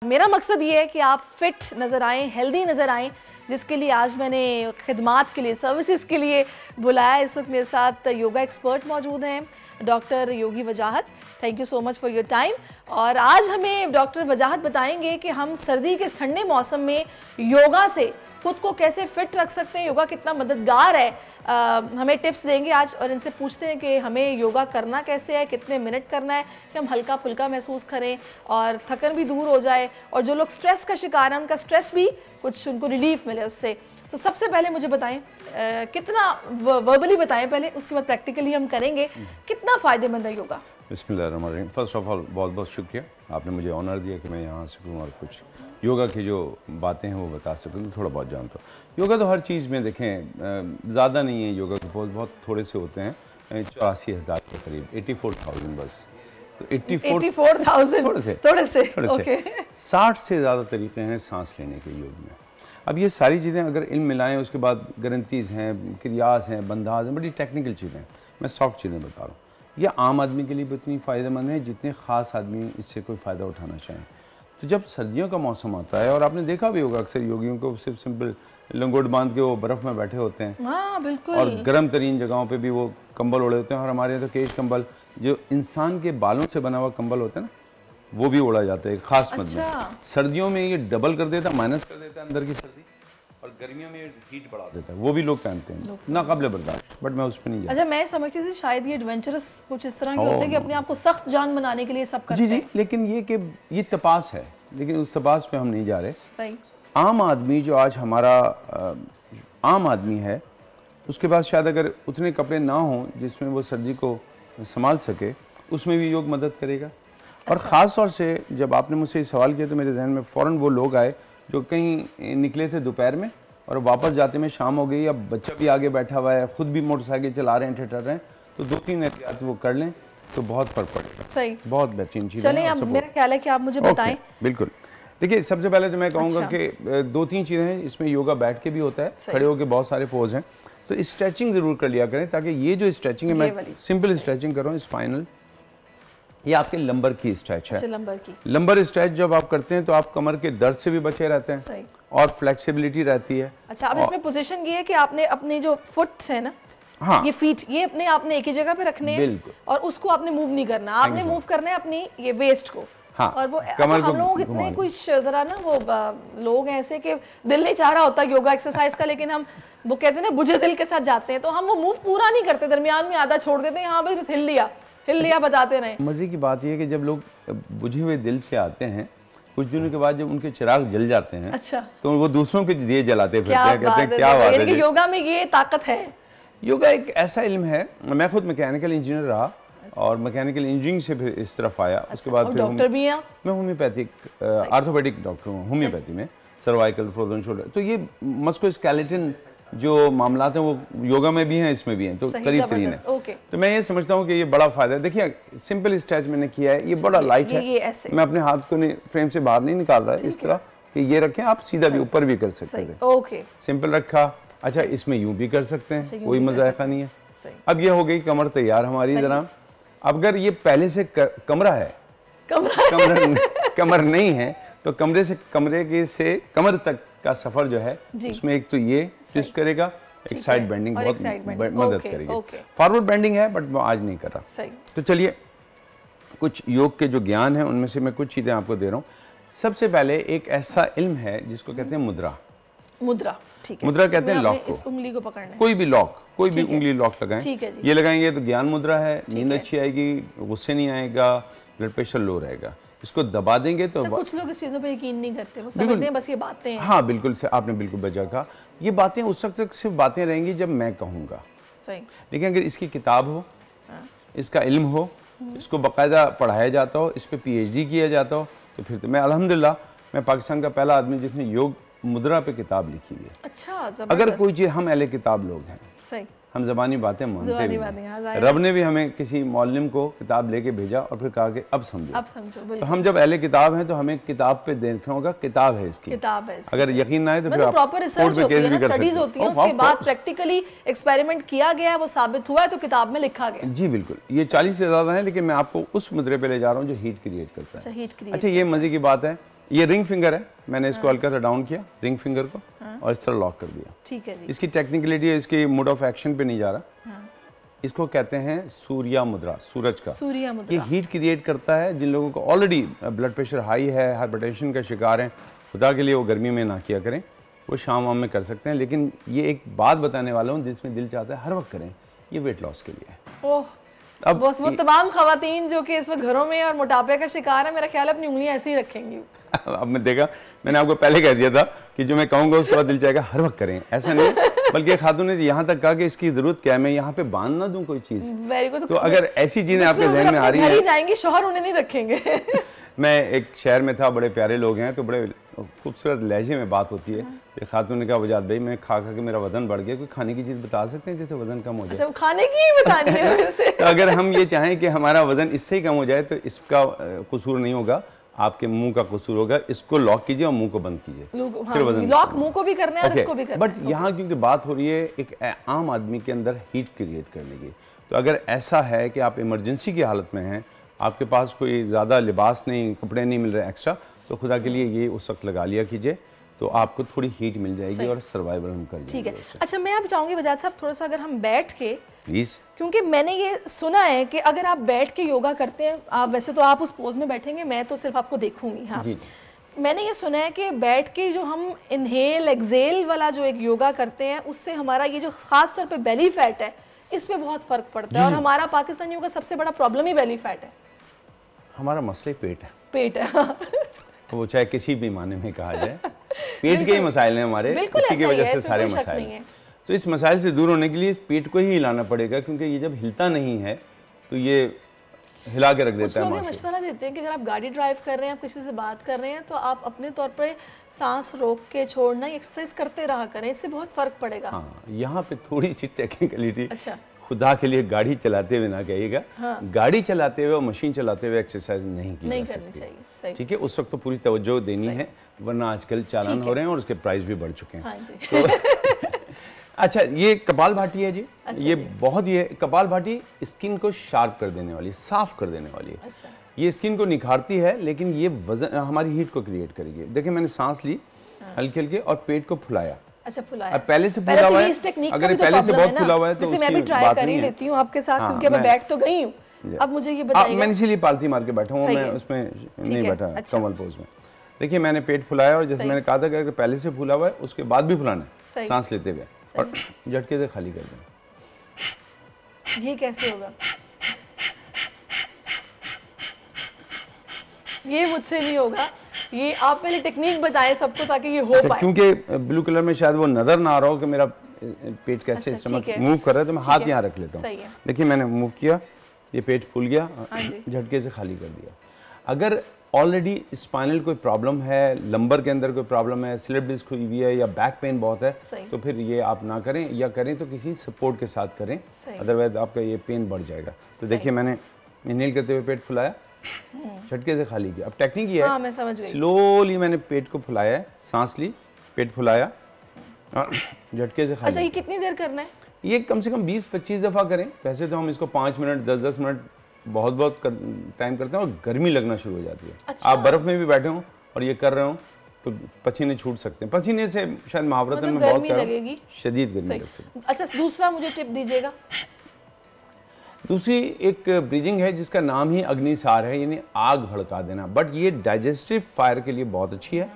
मेरा मकसद ये है कि आप फिट नज़र आएँ, हेल्दी नज़र आएँ, जिसके लिए आज मैंने खिदमात के लिए, सर्विसेज के लिए बुलाया। इस वक्त मेरे साथ योगा एक्सपर्ट मौजूद हैं, doctor Yogi Wajahat. Thank you so much for your time. और आज हमें डॉक्टर वजाहत बताएंगे कि हम सर्दी के ठंडे मौसम में योगा से खुद को कैसे फिट रख सकते हैं, योगा कितना मददगार है। हमें टिप्स देंगे आज और इनसे पूछते हैं कि हमें योगा करना कैसे है, कितने मिनट करना है कि हम हल्का फुल्का महसूस करें और थकन भी दूर हो जाए, और जो लोग स्ट्रेस का शिकार हैं उनका स्ट्रेस भी कुछ उनको रिलीफ मिले उससे। तो सबसे पहले मुझे बताएं, कितना वर्बली बताएं पहले, उसके बाद प्रैक्टिकली हम करेंगे, कितना फ़ायदेमंद है योगा। बिस्मिल्लाहिर्रहमानिर्रहीम। फर्स्ट ऑफ ऑल बहुत बहुत शुक्रिया, आपने मुझे ऑनर दिया कि मैं यहाँ आ सकूँ और कुछ योगा की जो बातें हैं वो बता सकूँ, थोड़ा बहुत जानता हूँ। योगा तो हर चीज़ में देखें ज़्यादा नहीं है, योगा के पोज बहुत थोड़े से होते हैं, 84,000 के करीब, 84,000 बस। तो 84,000 थोड़े से ओके। 60 से ज़्यादा तरीक़े हैं सांस लेने के योग में। अब ये सारी चीज़ें अगर इल्म मिलाएं, उसके बाद गारंटीज़ हैं, क्रियास हैं, बंदाज हैं, बड़ी टेक्निकल चीज़ें हैं। मैं सॉफ्ट चीज़ें बता रहा हूँ। ये आम आदमी के लिए भी उतनी फ़ायदेमंद है जितने ख़ास आदमी इससे कोई फ़ायदा उठाना चाहें। तो जब सर्दियों का मौसम आता है, और आपने देखा भी होगा अक्सर योगियों को सिर्फ सिंपल लंगोट बांध के वो बर्फ़ में बैठे होते हैं। हाँ, बिल्कुल। और गर्म तरीन जगहों पे भी वो कंबल ओढ़े होते हैं। और हमारे यहाँ तो केश कंबल, जो इंसान के बालों से बना हुआ कंबल होता है ना, वो भी ओढ़ा जाता है खास मद में। सर्दियों में ये डबल कर देता है, माइनस कर देता है अंदर की सर्दी, और गर्मियों में हीट बढ़ा देता है। वो भी लोग पहनते हैं, नाकाबिले बर्दाश्त, बट मैं उस पर नहीं जाता। अच्छा, मैं समझती थी शायद ये एडवेंचरस कुछ इस तरह के होते हैं कि अपने आप को सख्त जान बनाने के लिए सब करते हैं। जी, लेकिन ये कि ये तपास है, लेकिन उस तपास पे हम नहीं जा रहे। सही। आम आदमी जो आज हमारा आम आदमी है, उसके पास शायद अगर उतने कपड़े ना हों जिसमें वो सर्दी को संभाल सके, उसमें भी योग मदद करेगा। और ख़ास तौर से जब आपने मुझसे सवाल किया तो मेरे जहन में फ़ौरन वो लोग आए जो कहीं निकले थे दोपहर में और वापस जाते में शाम हो गई, अब बच्चा भी आगे बैठा हुआ है, खुद भी मोटरसाइकिल चला रहे हैं, ठहर रहे हैं, तो 2-3 एहतियात वो कर लें तो बहुत फर्क पड़ेगा। सही, बहुत बेहतरीन चीज़ है। चलिए, अब मेरा ख्याल है कि आप मुझे बताएं। बिल्कुल। देखिए, सबसे पहले तो मैं कहूँगा कि 2-3 चीज़ें हैं। इसमें योगा बैठ के भी होता है, खड़े होकर बहुत सारे पोज हैं, तो स्ट्रेचिंग ज़रूर कर लिया करें, ताकि ये जो स्ट्रेचिंग है, मैं सिंपल स्ट्रेचिंग कर रहा हूँ, स्पाइनल, ये आपके लंबर की स्ट्रेच है। लंबर स्ट्रेच जब आप करते हैं तो आप कमर के दर्द से भी बचे रहते हैं और फ्लेक्सिबिलिटी रहती है। अच्छा, अब इसमें पोजीशन ये है कि आपने अपने जो फुट्स है ना, हाँ, ये फीट, ये अपने आपने एक ही जगह पे रखने हैं और उसको आपने मूव नहीं करना, आपने मूव करना है अपनी ये वेस्ट को। हाँ, और वो अच्छा, हम लोग इतने कुछ जरा ना वो लोग ऐसे कि दिल नहीं चाह रहा होता योगा एक्सरसाइज का, लेकिन हम वो कहते हैं ना बुझे दिल के साथ जाते हैं, तो हम वो मूव पूरा नहीं करते, दरमियान में आधा छोड़ देते हैं। हाँ, बस हिल लिया बताते रहे। मजे की बात यह है कि जब लोग बुझे हुए दिल से आते हैं, कुछ दिनों के बाद जब उनके चिराग जल जाते हैं, अच्छा, तो वो दूसरों के दिए जलाते फिरते हैं, कहते हैं क्या बात है। योगा में ये ताकत है। योगा एक ऐसा इल्म है, मैं खुद मैकेनिकल इंजीनियर रहा और मैकेनिकल इंजीनियरिंग से फिर इस तरफ आया। उसके बाद फिर डॉक्टर भी हैं। मैं होम्योपैथिक आर्थोपेडिक डॉक्टर हूँ, होम्योपैथी में, सर्वाइकल, फ्रोजन शोल्डर। तो ये मस्कुलोस्केलेटन जो मामलात हैं वो योगा में भी हैं, इसमें भी हैं, तो करीब तरीन है। तो मैं ये समझता हूँ कि ये बड़ा फायदा है। देखिए, सिंपल स्ट्रेच मैंने किया है, ये बड़ा लाइट है, मैं अपने हाथ को फ्रेम से बाहर नहीं निकाल रहा है, इस तरह कि ये रखें, आप सीधा भी ऊपर भी कर सकते थे, सिंपल रखा। अच्छा, इसमें यूं भी कर सकते हैं, कोई मजायका नहीं है। अब ये हो गई कमर तैयार हमारी। जरा अगर ये पहले से कमरा है, कमर नहीं है, तो कमरे से कमर तक का सफर जो है, उसमें एक तो ये ट्विस्ट करेगा, एक साइड बेंडिंग बहुत मदद करेगी। फॉरवर्ड बेंडिंग है, बट मैं आज नहीं कर रहा। तो चलिए, कुछ योग के जो ज्ञान है उनमें से मैं कुछ चीजें आपको दे रहा हूँ। सबसे पहले एक ऐसा इल्म है जिसको कहते हैं मुद्रा। ठीक है। मुद्रा कहते हैं लॉक को, इस उंगली को पकड़ना है, कोई भी लॉक, कोई भी उंगली लॉक लगाएं। ये लगाएंगे तो ज्ञान मुद्रा है, नींद अच्छी आएगी, गुस्से नहीं आएगा, ब्लड प्रेशर लो रहेगा। इसको दबा देंगे तो कुछ लोग इस चीजों पे यकीन नहीं करते, वो समझते हैं बस ये बातें हैं। हाँ, बिल्कुल से आपने बिल्कुल बचा कहा। ये बातें उस वक्त तक सिर्फ बातें रहेंगी जब मैं कहूँगा। सही। लेकिन अगर इसकी किताब हो, इसका इल्म हो, इसको बाकायदा पढ़ाया जाता हो, इस पर PhD किया जाता हो, तो फिर तो मैं अल्हम्दुलिल्लाह, मैं पाकिस्तान का पहला आदमी जिसने योग मुद्रा पे किताब लिखी है। अच्छा, अगर कोई चीज, हम अहले किताब लोग हैं, सही, हम ज़बानी बातें मानते भी हैं। रब ने भी हमें किसी मौलम को किताब लेके भेजा और फिर कहा कि अब समझो। तो हम जब अहले किताब हैं तो हमें किताब पे देखना होगा, किताब है इसकी, अगर यकीन ना आए तो फिर आप प्रॉपर रिसर्च होती है ना, स्टडीज होती है, उसके बाद प्रैक्टिकली एक्सपेरिमेंट किया गया है, वो साबित हुआ है, तो किताब में लिखा गया। जी बिल्कुल, ये 40 से ज्यादा है, लेकिन मैं आपको उस मुद्रे पे ले जा रहा हूँ जो हीट क्रिएट करता है। अच्छा, ये मजे की बात है ये रिंग फिंगर है, मैंने इसको हल्का सा डाउन किया रिंग फिंगर को और इस तरह लॉक कर दिया। ठीक है जी। इसकी टेक्निकलिटी है, इसकी मोड ऑफ एक्शन पे नहीं जा रहा। इसको कहते हैं सूर्या मुद्रा, सूरज का सूर्या मुद्रा। ये हीट क्रिएट करता है जिन लोगों को ऑलरेडी ब्लड प्रेशर हाई है, हाइपरटेंशन का शिकार है, खुदा के लिए वो गर्मी में ना किया करें, वो शाम वाम में कर सकते हैं। लेकिन ये एक बात बताने वाला हूँ जिसमें दिल चाहता है हर वक्त करें, ये वेट लॉस के लिए है। ओह, अब बस वो तमाम खवातीन जो कि इस वक्त घरों में और मोटापे का शिकार है, मेरा ख्याल है अपनी उंगलियां ऐसे ही रखेंगी। अब मैं देखा, मैंने आपको पहले कह दिया था कि जो मैं कहूँगा उसके बाद दिल चाहेगा हर वक्त करें, ऐसा नहीं। बल्कि खातून ने यहाँ तक कहा कि इसकी जरूरत क्या है, मैं यहाँ पे बांध ना दूं कोई चीज। Very good. तो अगर ऐसी चीजें आपके जहन में आ रही हैं, जाएंगे शौहर उन्हें नहीं रखेंगे। मैं एक शहर में था, बड़े प्यारे लोग हैं, तो बड़े खूबसूरत लहजे में बात होती है। तो खातून ने कहा वजाद भाई मैं खा के मेरा वजन बढ़ गया, कोई खाने की चीज बता सकते हैं जिससे वजन कम हो जाए? अच्छा, खाने की ही बतानी है फिर से। तो अगर हम ये चाहें कि हमारा वजन इससे ही कम हो जाए तो इसका कसूर नहीं होगा, आपके मुंह का कसूर होगा। इसको लॉक कीजिए और मुंह को बंद कीजिए, फिर वजन लॉक मुंह को भी करना है और इसको भी करना है। बट यहाँ क्योंकि बात हो रही है एक आम आदमी के अंदर हीट क्रिएट करने की, तो अगर ऐसा है कि आप इमरजेंसी की हालत में हैं, आपके पास कोई ज़्यादा लिबास नहीं, कपड़े नहीं मिल रहे एक्स्ट्रा, तो खुदा के लिए ये उस वक्त लगा लिया कीजिए, तो आपको थोड़ी हीट मिल जाएगी और सर्वाइवल हम कर लेंगे। ठीक है। अच्छा, मैं आप चाहूँगी वजाद साहब थोड़ा सा अगर हम बैठ के, प्लीज़, क्योंकि मैंने ये सुना है कि अगर आप बैठ के योगा करते हैं, आप वैसे तो आप उस पोज में बैठेंगे, मैं तो सिर्फ आपको देखूंगी। हाँ जी। मैंने ये सुना है कि बैठ के जो हम इनहेल एक्सेल वाला जो एक योगा करते हैं, उससे हमारा ये जो खास तौर पे बेली फैट है, इस पे बहुत फर्क पड़ता है। और हमारा पाकिस्तानियों का सबसे बड़ा प्रॉब्लम ही बेली फैट है। हमारा मसला ही पेट है। पेट है। वो चाहे किसी भी माने में कहा जाए, पेट के ही मसाइल हैं हमारे, इसी की वजह से सारे मसाइल हैं। तो इस मसाइल से दूर होने के लिए पेट को ही हिलाना पड़ेगा, क्योंकि ये जब हिलता नहीं है तो ये हिला के रख देता है। लोग मशवरा देते हैं कि अगर आप गाड़ी ड्राइव कर रहे हैं, आप किसी से बात कर रहे हैं, तो आप अपने तौर पर सांस रोक के छोड़ना, एक्सरसाइज करते रहा करें, इससे बहुत फर्क पड़ेगा। हाँ, यहाँ पे थोड़ी सी टेक्निकलिटी। अच्छा। खुदा के लिए गाड़ी चलाते हुए ना कहिएगा। हाँ। गाड़ी चलाते हुए और मशीन चलाते हुए एक्सरसाइज नहीं करनी चाहिए। ठीक है, उस वक्त तो पूरी तवज्जो देनी है, वरना आजकल चालान हो रहे हैं और उसके प्राइस भी बढ़ चुके हैं। हाँ जी। तो अच्छा, ये कपाल भाटी है जी। अच्छा ये जी। बहुत, ये कपाल भाटी स्किन को शार्प कर देने वाली, साफ कर देने वाली है। अच्छा। ये स्किन को निखारती है, लेकिन ये वजन हमारी हीट को क्रिएट करेगी। देखिए मैंने सांस ली हल्की हल्की और पेट को फुलाया। अच्छा, फुलाया। अब पहले से फुला हुआ है, अगर पहले से बहुत फुला हुआ है तो मैं भी ट्राई कर ही लेती हूँ आपके साथ, क्योंकि मैं बैठ तो गई हूँ। अब मुझे ये बताइए। मैंने इसीलिए पालती मार के बैठा हूँ, मैं उसमें नहीं बैठा कमल पोज में। देखिए मैंने पेट फुलाया और जैसे मैंने कहा था कि अगर पहले से फूला हुआ है उसके बाद भी फुलाना है, सांस लेते हुए और झटके से खाली कर दें। ये कैसे होगा? ये मुझसे नहीं होगा, ये आप पहले टेक्निक बताएं सबको ताकि ये हो पाए। क्योंकि ब्लू कलर में शायद वो नजर ना आ रहा हो कि मेरा पेट कैसे स्टमक मूव कर रहा है, तो मैं हाथ यहाँ रख लेता हूँ। देखिए मैंने मूव किया, ये पेट फूल गया, झटके से खाली कर दिया। अगर ऑलरेडी स्पाइनल कोई प्रॉब्लम है, लंबर के अंदर कोई प्रॉब्लम है, स्लिप डिस्क हुई हुई है या बैक पेन बहुत है, तो फिर ये आप ना करें, या करें तो किसी सपोर्ट के साथ करें, अदरवाइज आपका ये पेन बढ़ जाएगा। तो देखिए मैंने इनहेल करते हुए पेट फुलाया, झटके से खाली किया। अब टेक्निक ये है, हाँ, मैं समझ गई। स्लोली मैंने पेट को फुलाया, सांस ली, पेट फुलाया और झटके से खाली। अच्छा, ये कितनी देर करना है? ये कम से कम 20-25 दफ़ा करें। वैसे तो हम इसको 5 मिनट 10-10 मिनट बहुत टाइम करते हैं और गर्मी लगना शुरू हो जाती है। अच्छा। आप बर्फ में भी बैठे हो और ये कर रहे हो तो पसीने छूट सकते हैं। पसीने से शायद महावरतन में बहुत लगेगी, शदीद गर्मी लग सकती है। अच्छा, दूसरा मुझे टिप दीजिएगा। दूसरी एक ब्रीजिंग है जिसका नाम ही अग्निसार है, यानी आग भड़का देना। बट ये डाइजेस्टिव फायर के लिए बहुत अच्छी है,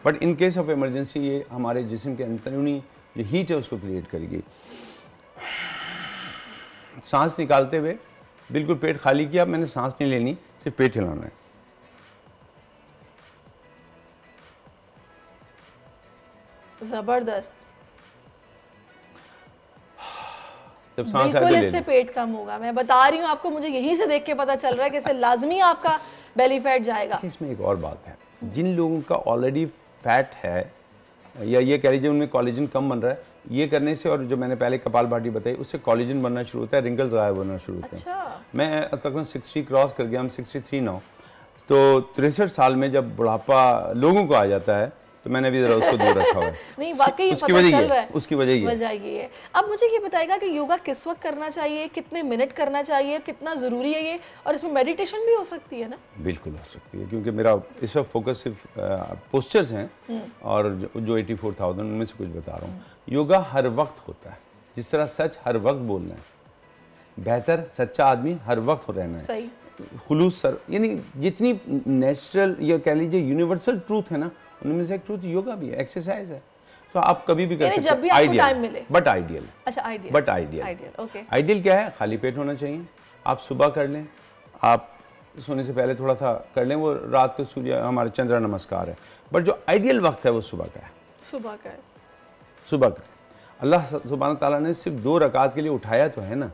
but in case of emergency ये हमारे जिस्म के अंदरूनी जो हीट है उसको क्रिएट करेगी। सांस निकालते हुए बिल्कुल पेट खाली किया, मैंने सांस नहीं लेनी, सिर्फ पेट हिलाना है। जबरदस्त। जब सांस बिल्कुल इससे पेट कम होगा, मैं बता रही हूँ आपको, मुझे यहीं से देख के पता चल रहा है कि इससे लाजमी आपका बेली फैट जाएगा। इसमें एक और बात है, जिन लोगों का ऑलरेडी फैट है या ये कह लीजिए उनमें कोलेजन कम बन रहा है, ये करने से, और जो मैंने पहले कपाल भाटी बताई, उससे कोलेजन बनना शुरू होता है, रिंकल्स गायब होना शुरू होते हैं। अच्छा। मैं तकरीबन 60 क्रॉस कर गया, हम 63 नाउ। तो 63 साल में जब बुढ़ापा लोगों को आ जाता है तो मैंने भी जरा उसको दूर रखा हुआ है। नहीं वाकई पता चल रहा है, उसकी वजह ये है। अब मुझे ये बताएगा कि योगा किस वक्त करना चाहिए, कितने मिनट करना चाहिए, कितना ज़रूरी है ये, और इसमें मेडिटेशन भी हो सकती है ना? बिल्कुल हो सकती है, क्योंकि मेरा इस वक्त फोकस सिर्फ पोस्चर्स हैं और जो 84,000 उनमें से कुछ बता रहा हूँ। योगा हर वक्त होता है, जिस तरह सच हर वक्त बोलना है, बेहतर सच्चा आदमी हर वक्त रहना है, सही खुलूस सर, यानी जितनी नेचुरल या कह लीजिए यूनिवर्सल ट्रूथ है ना, उनमें से एक ट्रूथ योगा भी है, एक्सरसाइज है। तो आप कभी भी कर सकते हैं जब भी आपको टाइम मिले, बट आइडियल। अच्छा ideal, but ideal okay. Ideal क्या है? खाली पेट होना चाहिए। आप सुबह कर लें, आप सोने से पहले थोड़ा सा कर लें, वो रात को सूर्य हमारे चंद्र नमस्कार है, बट जो आइडियल वक्त है वो सुबह का है। सुबह का है, सुबह का। अल्लाह सुब्हान ताला ने सिर्फ 2 रकात के लिए उठाया तो है ना,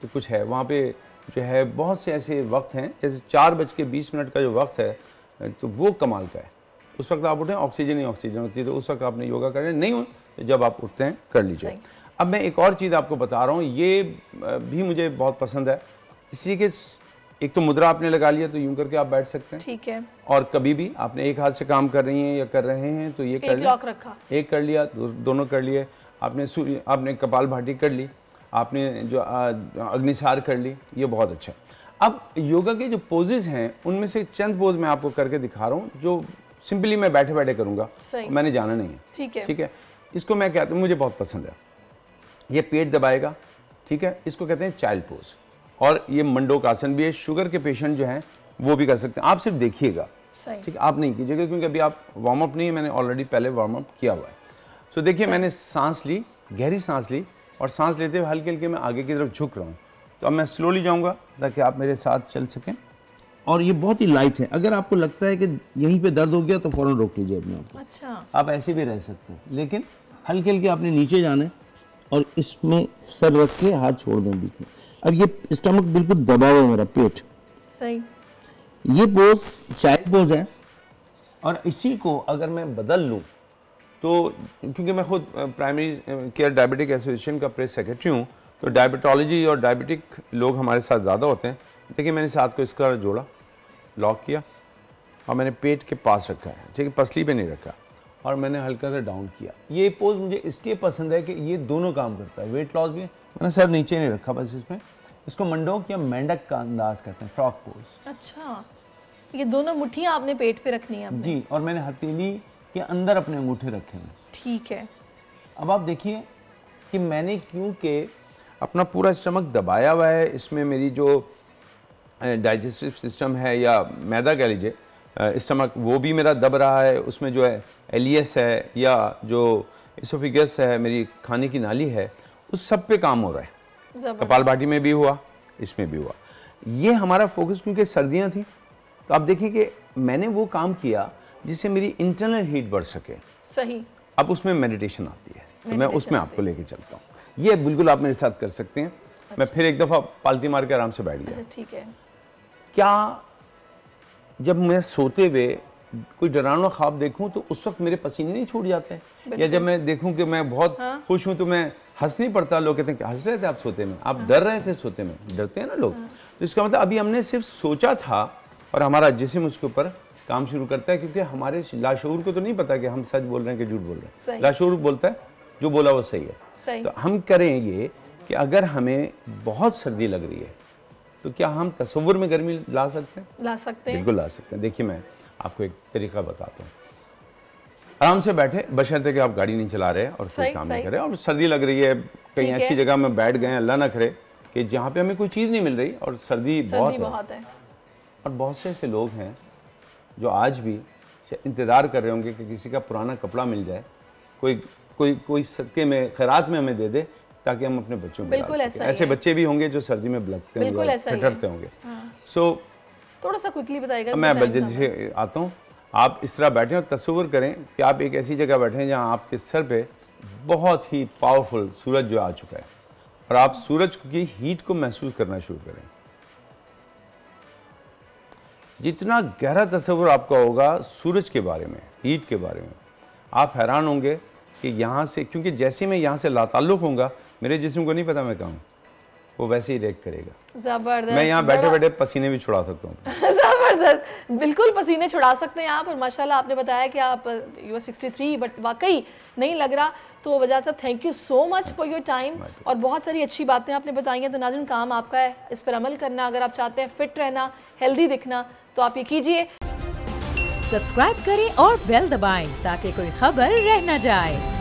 तो कुछ है वहाँ पे जो है। बहुत से ऐसे वक्त हैं, जैसे 4:20 का जो वक्त है, तो वो कमाल का है। उस वक्त आप उठें, ऑक्सीजन ही ऑक्सीजन होती है, तो उस वक्त आपने योगा करना नहीं हो तो जब आप उठते हैं कर लीजिए। अब मैं एक और चीज़ आपको बता रहा हूँ, ये भी मुझे बहुत पसंद है, इसलिए कि एक तो मुद्रा आपने लगा लिया तो यूं करके आप बैठ सकते हैं, ठीक है। और कभी भी आपने एक हाथ से काम कर रही हैं या कर रहे हैं तो ये कर लिया, रखा, एक कर लिया, दोनों कर लिए, आपने कपाल भाटी कर ली, आपने जो अग्निसार कर ली, ये बहुत अच्छा है। अब योगा के जो पोजेज हैं उनमें से चंद पोज मैं आपको करके दिखा रहा हूँ, जो सिंपली मैं बैठे बैठे करूँगा, मैंने जाना नहीं है, ठीक है। इसको मैं कहता हूँ, मुझे बहुत पसंद है, ये पेट दबाएगा, ठीक है, इसको कहते हैं चाइल्ड पोज, और ये मंडोक आसन भी है। शुगर के पेशेंट जो हैं वो भी कर सकते हैं, आप सिर्फ देखिएगा, ठीक है, आप नहीं कीजिएगा, क्योंकि अभी आप वार्म अप नहीं है, मैंने ऑलरेडी पहले वार्म अप किया हुआ है। तो देखिए, मैंने सांस ली, गहरी सांस ली, और सांस लेते हुए हल्के हल्के मैं आगे की तरफ झुक रहा हूँ। तो अब मैं स्लोली जाऊँगा ताकि आप मेरे साथ चल सकें, और ये बहुत ही लाइट है। अगर आपको लगता है कि यहीं पे दर्द हो गया तो फ़ौरन रोक लीजिए अपने आप को। अच्छा, आप ऐसे भी रह सकते हैं, लेकिन हल्के हल्के आपने नीचे जाना है, और इसमें सर रख के हाथ छोड़ दें बीच में। अब ये स्टमक बिल्कुल दबा हुआ है मेरा पेट, सही। ये पोज चाइल्ड पोज है, और इसी को अगर मैं बदल लूँ तो, क्योंकि मैं खुद प्राइमरी केयर डायबिटिक एसोसिएशन का प्रेस सेक्रेटरी हूँ, तो डायबिटोलॉजी और डायबिटिक लोग हमारे साथ ज़्यादा होते हैं। देखिए, मैंने साथ को इसका जोड़ा, लॉक किया, और मैंने पेट के पास रखा है, ठीक है, पसली पे नहीं रखा, और मैंने हल्का सा डाउन किया। ये पोज मुझे इसलिए पसंद है कि ये दोनों काम करता है, वेट लॉस भी। मैंने सर नीचे नहीं रखा बस इसमें, इसको मंडोक या मेंढक का अंदाज कहते हैं, फ्रॉक पोज। अच्छा, ये दोनों मुट्ठियाँ आपने पेट पे रखनी है जी, और मैंने हथेली के अंदर अपने अंगूठे रखे हैं, ठीक है। अब आप देखिए कि मैंने क्योंकि अपना पूरा स्टमक दबाया हुआ है, इसमें मेरी जो डाइजेस्टिव सिस्टम है, या मैदा कह लीजिए स्टमक, वो भी मेरा दब रहा है, उसमें जो है एलियस है या जो इसोफिगस है, मेरी खाने की नाली है, उस सब पे काम हो रहा है। कपाल भाटी में भी हुआ, इसमें भी हुआ। ये हमारा फोकस, क्योंकि सर्दियाँ थी, तो आप देखिए कि मैंने वो काम किया जिससे मेरी इंटरनल हीट बढ़ सके। सही। अब उसमें मेडिटेशन आती है, तो मैं उसमें आपको लेके चलता हूँ। ये बिल्कुल आप मेरे साथ कर सकते हैं। अच्छा। मैं फिर एक दफ़ा पालती मार के आराम से बैठ गया। अच्छा, ठीक है। क्या जब मैं सोते हुए कोई डरावना ख्वाब देखूं तो उस वक्त मेरे पसीने नहीं छूट जाते हैं? या जब मैं देखूं कि मैं बहुत खुश हूं तो मैं हंस नहीं पड़ता? लोग कहते हैं कि हंस रहे थे आप सोते में, आप डर रहे थे सोते में। डरते हैं ना लोग। तो इसका मतलब अभी हमने सिर्फ सोचा था और हमारा जिस्म उसके ऊपर काम शुरू करता है, क्योंकि हमारे लाशऊर को तो नहीं पता कि हम सच बोल रहे हैं कि झूठ बोल रहे हैं। लाशऊर बोलता है जो बोला वो सही है। तो हम करें ये कि अगर हमें बहुत सर्दी लग रही है तो क्या हम तस्वुर में गर्मी ला सकते हैं? ला सकते हैं, बिल्कुल ला सकते हैं। देखिए मैं आपको एक तरीका बताता हूँ। आराम से बैठे, बशर्ते कि आप गाड़ी नहीं चला रहे और कोई काम नहीं कर रहे और सर्दी लग रही है, कहीं ऐसी जगह में बैठ गए, अल्लाह ना करे कि जहाँ पे हमें कोई चीज़ नहीं मिल रही और सर्दी बहुत है। और बहुत से ऐसे लोग हैं जो आज भी इंतज़ार कर रहे होंगे कि किसी का पुराना कपड़ा मिल जाए, कोई सदके में खैरात में हमें दे दे ताकि हम अपने बच्चों को डाल सकें। ऐसे बच्चे भी होंगे जो सर्दी में लगते होंगे, ठठरते होंगे। सो थोड़ा सा क्विकली बताइएगा। मैं जल्दी से आता हूँ। आप इस तरह बैठें और तस्वीर करें कि आप एक ऐसी जगह बैठे हैं जहाँ आपके सर पे बहुत ही पावरफुल सूरज जो आ चुका है और आप सूरज की हीट को महसूस करना शुरू करें। जितना गहरा तस्वीर आपका होगा सूरज के बारे में, हीट के बारे में, आप हैरान होंगे कि यहाँ से, क्योंकि जैसे मैं यहाँ से लाताल्लुक़ होऊंगा, मेरे जिस्म को नहीं पता मैं कहाँ हूँ, वो वैसे ही रिएक्ट करेगा। जबरदस्त। मैं यहाँ बैठे बैठे पसीने भी छुड़ा सकता हूँ। जबरदस्त, बिल्कुल पसीने छुड़ा सकते हैं आप। और माशाल्लाह आपने बताया कि आप यू आर 63 बट वाकई नहीं लग रहा। तो वजह साहब thank you so much for your time और बहुत सारी अच्छी बातें आपने बताई हैं। तो नाज़रीन काम आपका है, इस पर अमल करना। अगर आप चाहते हैं फिट रहना, हेल्दी दिखना, तो आप ये कीजिए। सब्सक्राइब करें और बेल दबाएं ताकि कोई खबर रह न जाए।